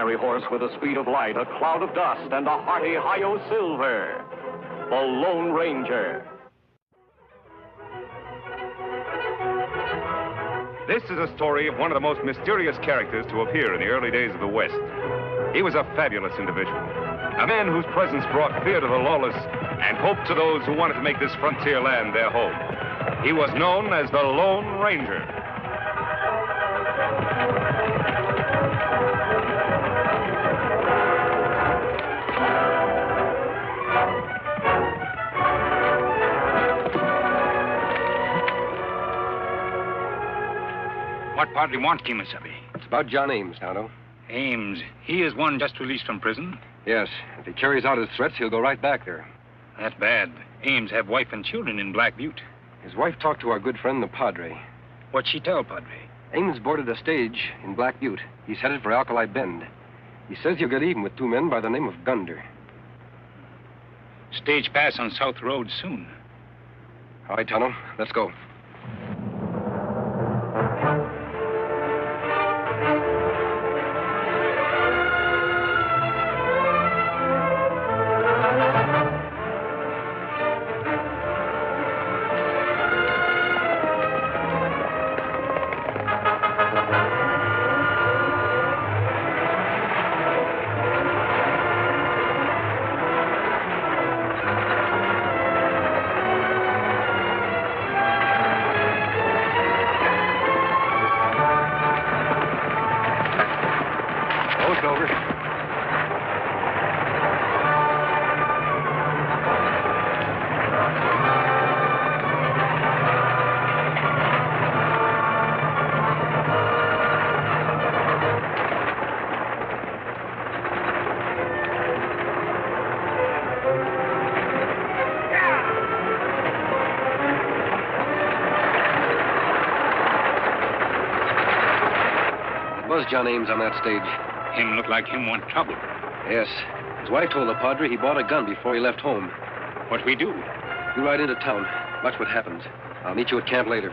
fiery horse with the speed of light, a cloud of dust, and a hearty hi-yo silver. The Lone Ranger. This is a story of one of the most mysterious characters to appear in the early days of the West. He was a fabulous individual, a man whose presence brought fear to the lawless and hope to those who wanted to make this frontier land their home. He was known as the Lone Ranger. What part do you want, Kimasabi? It's about John Ames, Tonto. Ames. He is one just released from prison? Yes. If he carries out his threats, he'll go right back there. That's bad. Ames have wife and children in Black Butte. His wife talked to our good friend, the Padre. What'd she tell, Padre? Ames boarded a stage in Black Butte. He's headed for Alkali Bend. He says he'll get even with two men by the name of Gunder. Stage pass on South Road soon. All right, Tonto. Let's go. Was John Ames on that stage? Him look like him want trouble. Yes. His wife told the Padre he bought a gun before he left home. What we do? You ride into town. Watch what happens. I'll meet you at camp later.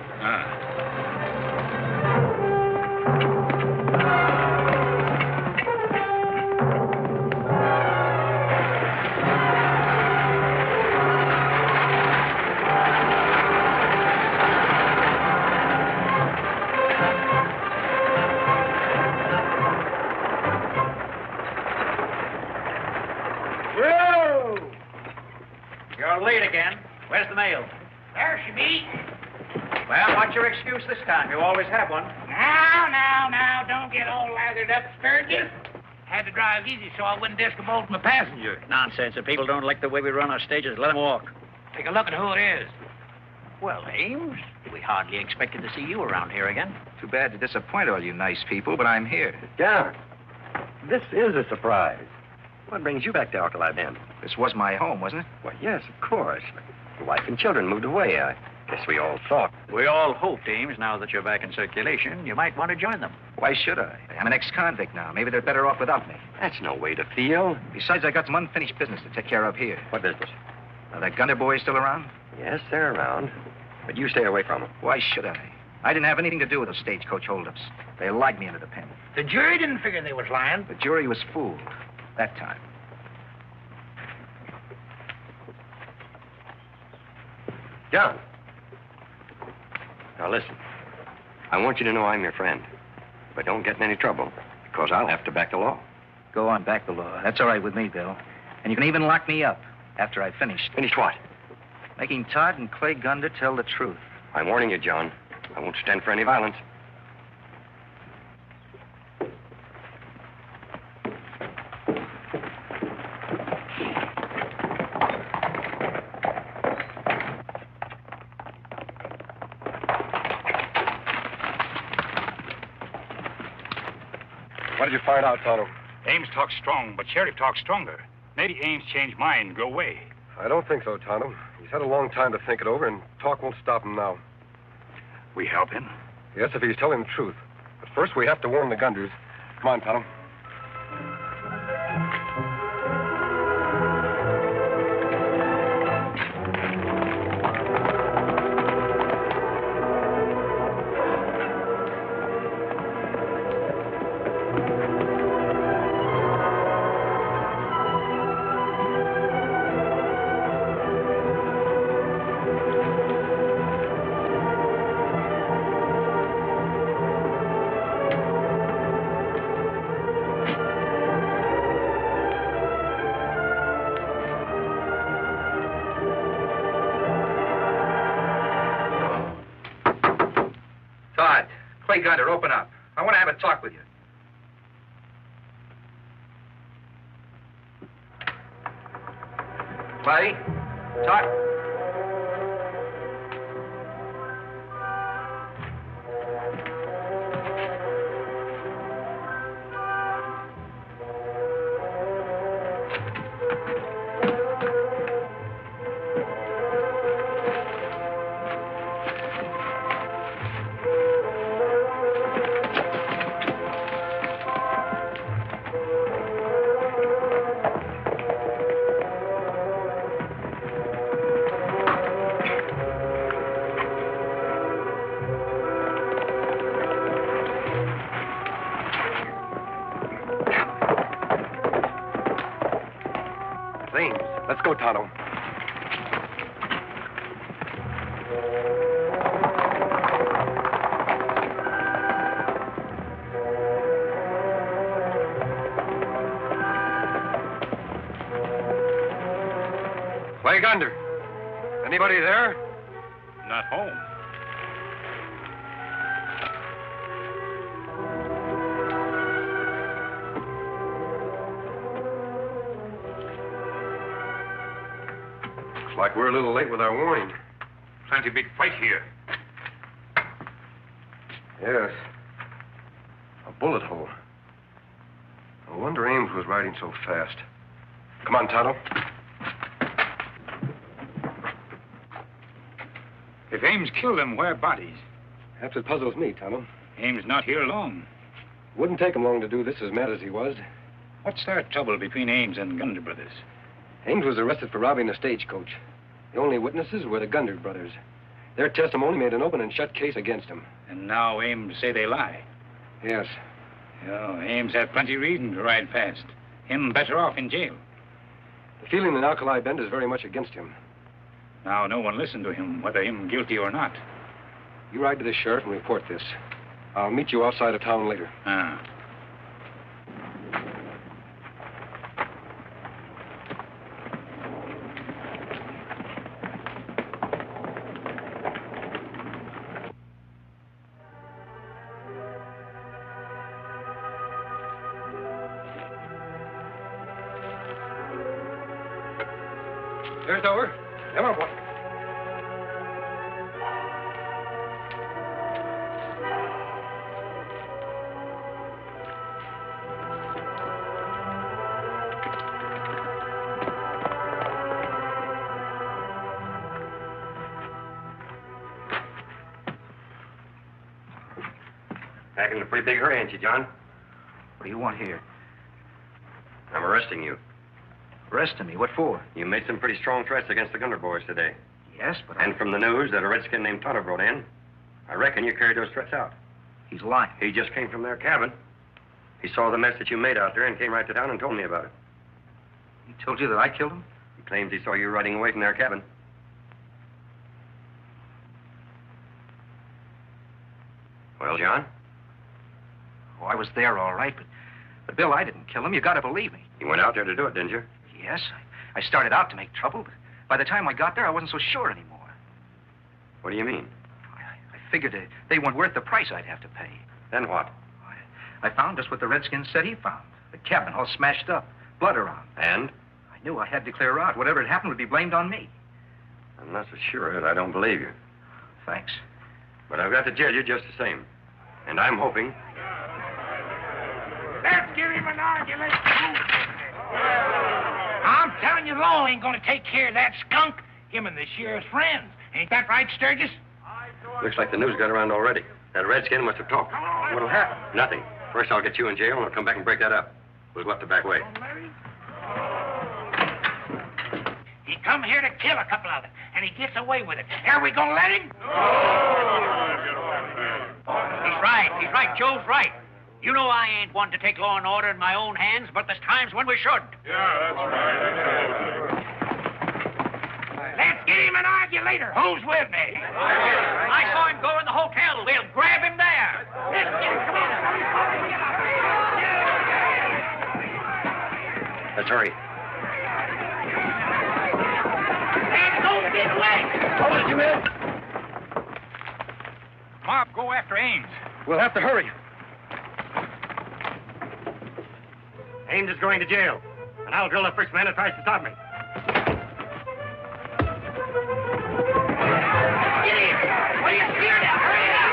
Well, what's your excuse this time? You always have one. Now, don't get all lathered up, Sturgis. Had to drive easy so I wouldn't discommode my passenger. Nonsense. If people don't like the way we run our stages, let them walk. Take a look at who it is. Well, Ames, we hardly expected to see you around here again. Too bad to disappoint all you nice people, but I'm here. John, this is a surprise. What brings you back to Alkali Bend? This was my home, wasn't it? Well, yes, of course. Your wife and children moved away. I guess we all thought. We all hoped, Ames, now that you're back in circulation, you might want to join them. Why should I? I'm an ex-convict now. Maybe they're better off without me. That's no way to feel. Besides, I got some unfinished business to take care of here. What business? Are that Gunner boys still around? Yes, they're around. But you stay away from them. Why should I? I didn't have anything to do with those stagecoach holdups. They lied me into the pen. The jury didn't figure they was lying. The jury was fooled. That time. John. Now, listen. I want you to know I'm your friend. But don't get in any trouble, because I'll have to back the law. Go on, back the law. That's all right with me, Bill. And you can even lock me up after I've finished. Finished what? Making Todd and Clay Gunder tell the truth. I'm warning you, John. I won't stand for any violence. What did you find out, Tonto? Ames talks strong, but Sheriff talks stronger. Maybe Ames changed mind and go away. I don't think so, Tonto. He's had a long time to think it over, and talk won't stop him now. We help him? Yes, if he's telling the truth. But first, we have to warn the Gunders. Come on, Tonto. Clay Gunter, open up. I want to have a talk with you. Clay? Talk. Ames, let's go, Tonto. Clay Gunter. Anybody there? Not home. Looks like we're a little late with our warning. Plenty big fight here. Yes. A bullet hole. No wonder Ames was riding so fast. Come on, Tonto. If Ames killed them, where are bodies? That's what puzzles me, Tonto. Ames not here long. Wouldn't take him long to do this as mad as he was. What's our trouble between Ames and Gunter brothers? Ames was arrested for robbing a stagecoach. The only witnesses were the Gunter brothers. Their testimony made an open and shut case against him. And now Ames say they lie. Yes. Oh, Ames had plenty reason to ride fast. Him better off in jail. The feeling in Alkali Bend is very much against him. Now no one listened to him, whether him guilty or not. You ride to the sheriff and report this. I'll meet you outside of town later. Ah. There's Dover. Come on, boy. Back in a pretty big hurry, ain't you, John? What do you want here? I'm arresting you. Arresting me? What for? You made some pretty strong threats against the Gunter boys today. Yes, but And from the news that a redskin named Tonto brought in, I reckon you carried those threats out. he's lying. He just came from their cabin. He saw the mess that you made out there and came right to town and told me about it. He told you that I killed him? He claims he saw you riding away from their cabin. Well, John? Oh, I was there all right, but Bill, I didn't kill him. You gotta believe me. You went out there to do it, didn't you? Yes, I started out to make trouble, but by the time I got there, I wasn't so sure anymore. What do you mean? I figured they weren't worth the price I'd have to pay. Then what? I found just what the Redskins said he found. The cabin all smashed up, blood around. And? I knew I had to clear out. Whatever had happened would be blamed on me. I'm not so sure that I don't believe you. Thanks. But I've got to judge you just the same. And I'm hoping... Let's give him an argument. I'm telling you, the law ain't gonna take care of that skunk. Him and the sheriff's friends. Ain't that right, Sturgis? Looks like the news got around already. That redskin must have talked. What'll happen? Nothing. First, I'll get you in jail, and I'll come back and break that up. We'll go up the back way. He come here to kill a couple of them, and he gets away with it. Are we gonna let him? He's right. He's right. Joe's right. You know I ain't one to take law and order in my own hands, but there's times when we should. Let's get him and argue later. Who's with me? I saw him go in the hotel. We'll grab him there. Let's get him. Come on. Let's hurry. Don't get away. Mob, go after Ames. We'll have to hurry. Ames is going to jail, and I'll drill the first man that tries to stop me. Get in! What are you scared of? Hurry it up!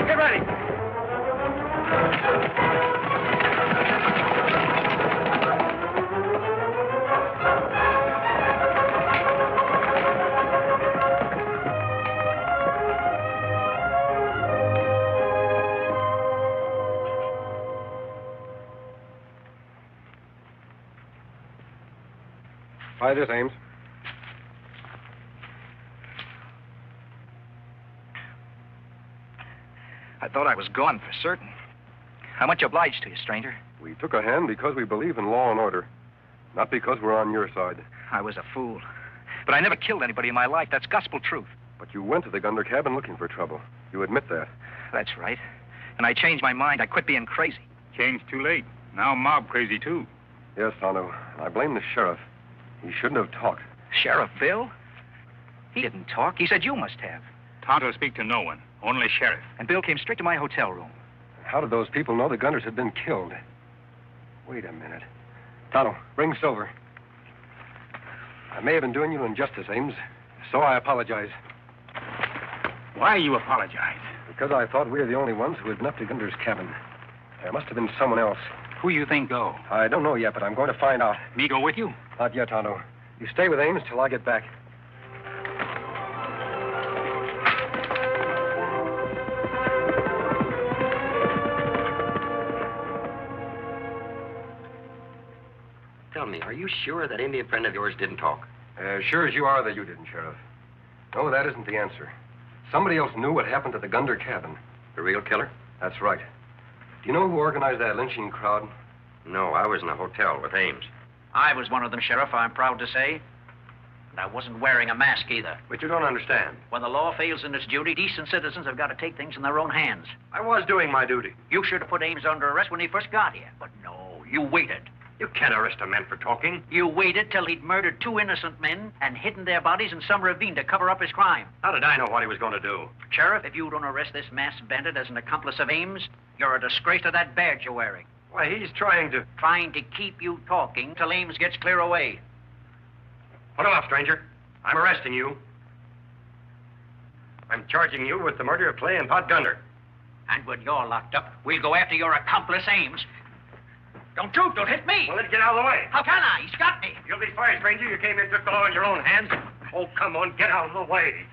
Get ready. Try this, Ames. I thought I was gone for certain. How much obliged to you, stranger? We took a hand because we believe in law and order, not because we're on your side. I was a fool. But I never killed anybody in my life. That's gospel truth. But you went to the Gunder cabin looking for trouble. You admit that. That's right. And I changed my mind. I quit being crazy. Changed too late. Now mob crazy, too. Yes, Tonto. And I blame the sheriff. He shouldn't have talked. Sheriff Bill? He didn't talk. He said you must have. Tonto speak to no one. Only sheriff. And Bill came straight to my hotel room. How did those people know the Gunders had been killed? Wait a minute. Tonto, bring Silver. I may have been doing you injustice, Ames, so I apologize. Why you apologize? Because I thought we were the only ones who had been up to Gunder's cabin. There must have been someone else. Who you think go? I don't know yet, but I'm going to find out. Me go with you? Not yet, Tonto. You stay with Ames till I get back. Tell me, are you sure that Indian friend of yours didn't talk? As sure as you are that you didn't, Sheriff. No, that isn't the answer. Somebody else knew what happened to the Gunder cabin. The real killer? That's right. Do you know who organized that lynching crowd? No, I was in a hotel with Ames. I was one of them, Sheriff, I'm proud to say. And I wasn't wearing a mask either. But you don't understand. When the law fails in its duty, decent citizens have got to take things in their own hands. I was doing my duty. You should have put Ames under arrest when he first got here. But no, you waited. You can't arrest a man for talking. You waited till he'd murdered 2 innocent men and hidden their bodies in some ravine to cover up his crime. How did I know what he was going to do? Sheriff, if you don't arrest this masked bandit as an accomplice of Ames, you're a disgrace to that badge you're wearing. Why, he's trying to... Trying to keep you talking till Ames gets clear away. Put him up, stranger. I'm arresting you. I'm charging you with the murder of Clay and Pot Gunder. And when you're locked up, we'll go after your accomplice, Ames. Don't shoot, don't hit me. Well, let's get out of the way. How can I? He's got me. You'll be fired, stranger. You came in and took the law in your own hands. Oh, come on, get out of the way.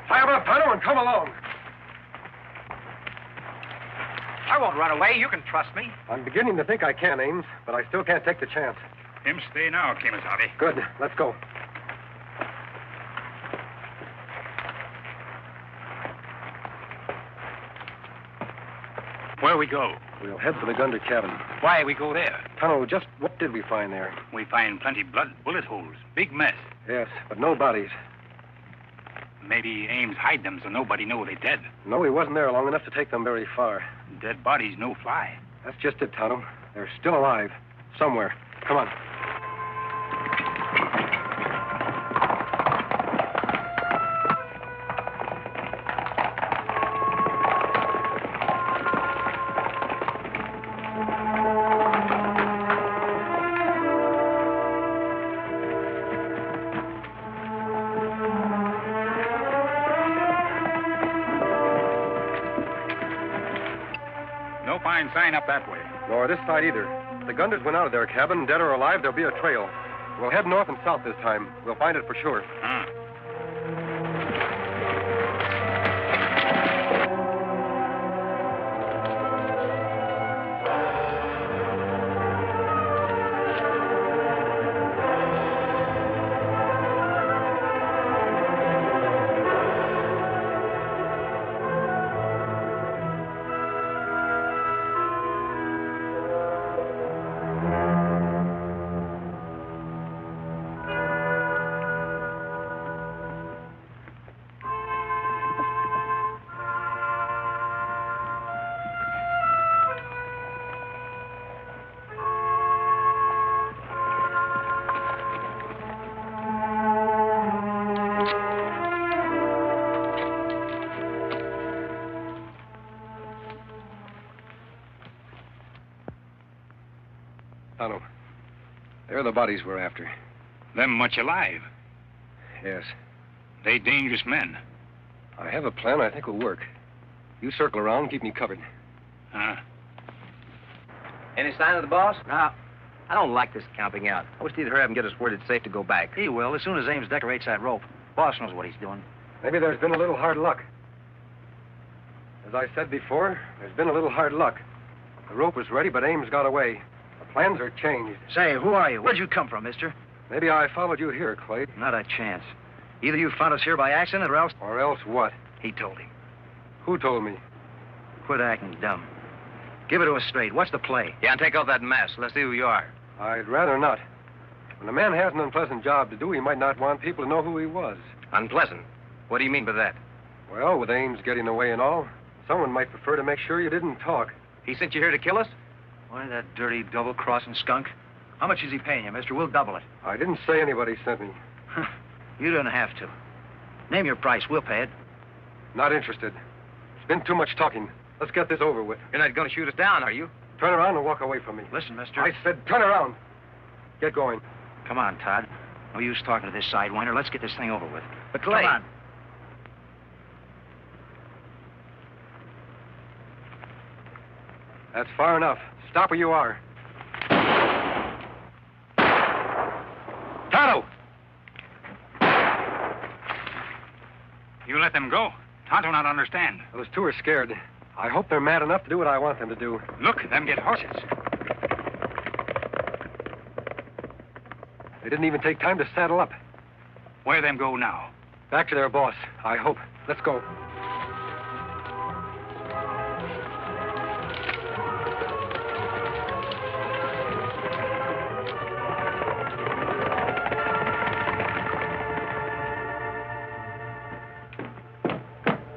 Fire up, Tonto, and come along. I won't run away. You can trust me. I'm beginning to think I can, Ames, but I still can't take the chance. Him stay now, Kemosabe. Good. Let's go. Where we go? We'll head for the Gunder cabin. Why we go there? Tonto, just what did we find there? We find plenty blood, bullet holes, big mess. Yes, but no bodies. Maybe Ames hide them so nobody know they dead. No, he wasn't there long enough to take them very far. Dead bodies no fly. That's just it, Tonto. They're still alive. Somewhere. Come on. No fine sign up that way. Nor this side either. If the Gunders went out of their cabin, dead or alive, there'll be a trail. We'll head north and south this time. We'll find it for sure. Tonto, they're the bodies we're after. Them much alive. Yes. They dangerous men. I have a plan I think will work. You circle around and keep me covered. Any sign of the boss? No. I don't like this camping out. I wish he'd hurry up and get us word it's safe to go back. He will, as soon as Ames decorates that rope. Boss knows what he's doing. Maybe there's been a little hard luck. As I said before, there's been a little hard luck. The rope was ready, but Ames got away. The plans are changed. Say, who are you? Where'd you come from, mister? Maybe I followed you here, Clay. Not a chance. Either you found us here by accident or else... Or else what? He told him. Who told me? Quit acting dumb. Give it to us straight. What's the play? Yeah, and take off that mask. Let's see who you are. I'd rather not. When a man has an unpleasant job to do, he might not want people to know who he was. Unpleasant? What do you mean by that? Well, with Ames getting away and all, someone might prefer to make sure you didn't talk. He sent you here to kill us? Why, that dirty double-crossing skunk. How much is he paying you, mister? We'll double it. I didn't say anybody sent me. You don't have to. Name your price. We'll pay it. Not interested. It's been too much talking. Let's get this over with. You're not going to shoot us down, are you? Turn around and walk away from me. Listen, mister. I said turn around. Get going. Come on, Todd. No use talking to this sidewinder. Let's get this thing over with. But Clay... Come on. That's far enough. Stop where you are. Tonto! You let them go. Tonto not understand. Those two are scared. I hope they're mad enough to do what I want them to do. Look, them get horses. They didn't even take time to saddle up. Where them go now? Back to their boss, I hope. Let's go.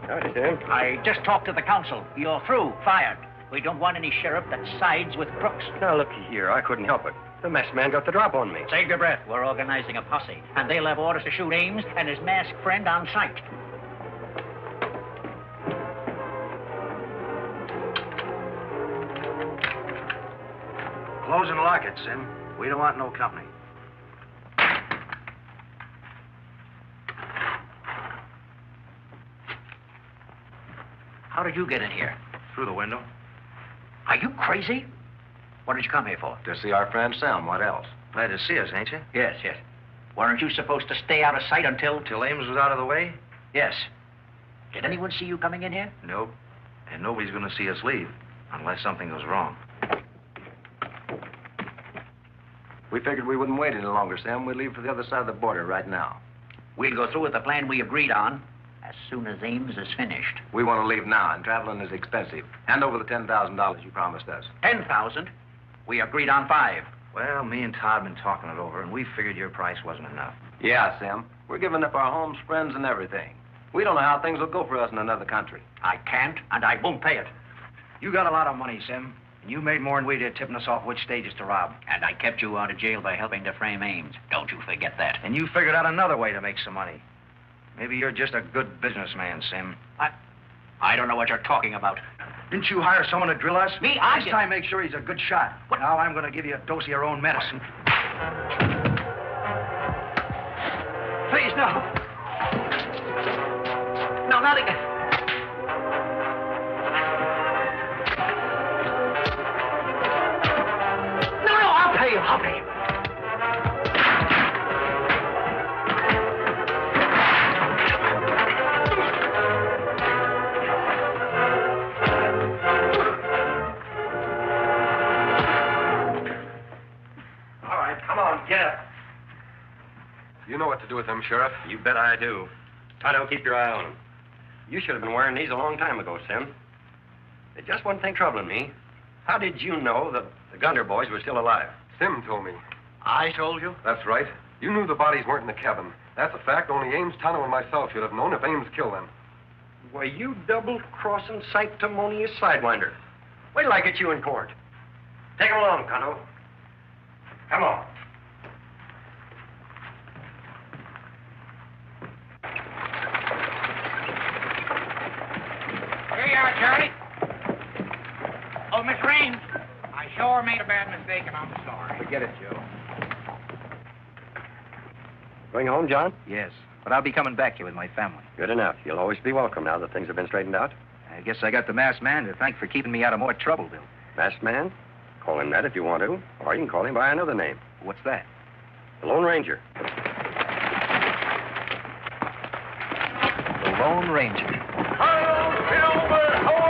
Howdy, Sam. I just talked to the council. You're through. Fired. We don't want any sheriff that sides with crooks. Now, looky here. I couldn't help it. The masked man got the drop on me. Save your breath. We're organizing a posse, and they'll have orders to shoot Ames and his masked friend on sight. Close and lock it, Sim. We don't want no company. How did you get in here? Through the window. Are you crazy? What did you come here for? To see our friend Sam. What else? Glad to see us, ain't you? Yes, yes. Weren't you supposed to stay out of sight until... Till Ames was out of the way? Yes. Did anyone see you coming in here? Nope. And nobody's going to see us leave, unless something goes wrong. We figured we wouldn't wait any longer, Sam. We'd leave for the other side of the border right now. We'll go through with the plan we agreed on as soon as Ames is finished. We want to leave now, and traveling is expensive. Hand over the $10,000 you promised us. 10,000? We agreed on 5. Well, me and Todd been talking it over, and we figured your price wasn't enough. Yeah, Sam. We're giving up our homes, friends, and everything. We don't know how things will go for us in another country. I can't, and I won't pay it. You got a lot of money, Sim. And you made more than we did tipping us off which stages to rob. And I kept you out of jail by helping to frame Ames. Don't you forget that. And you figured out another way to make some money. Maybe you're just a good businessman, Sim. I don't know what you're talking about. Didn't you hire someone to drill us? Me? This time, make sure he's a good shot. What? Now I'm going to give you a dose of your own medicine. Please, no. No, not again. No, I'll pay you. I'll pay you. Get up. You know what to do with them, Sheriff. You bet I do. Tonto, keep your eye on them. You should have been wearing these a long time ago, Sim. There's just one thing troubling me. How did you know that the Gunner boys were still alive? Sim told me. I told you? That's right. You knew the bodies weren't in the cabin. That's a fact only Ames, Tonto, and myself should have known if Ames killed them. Why, you double-crossing, sanctimonious sidewinder. Wait till I get you in court. Take him along, Tonto. Come on. Here you are, Charlie. Oh, Miss Raines, I sure made a bad mistake and I'm sorry. Forget it, Joe. Going home, John? Yes, but I'll be coming back here with my family. Good enough. You'll always be welcome now that things have been straightened out. I guess I got the masked man to thank for keeping me out of more trouble, Bill. Masked man? Call him that if you want to. Or you can call him by another name. What's that? The Lone Ranger. The Lone Ranger. Silver!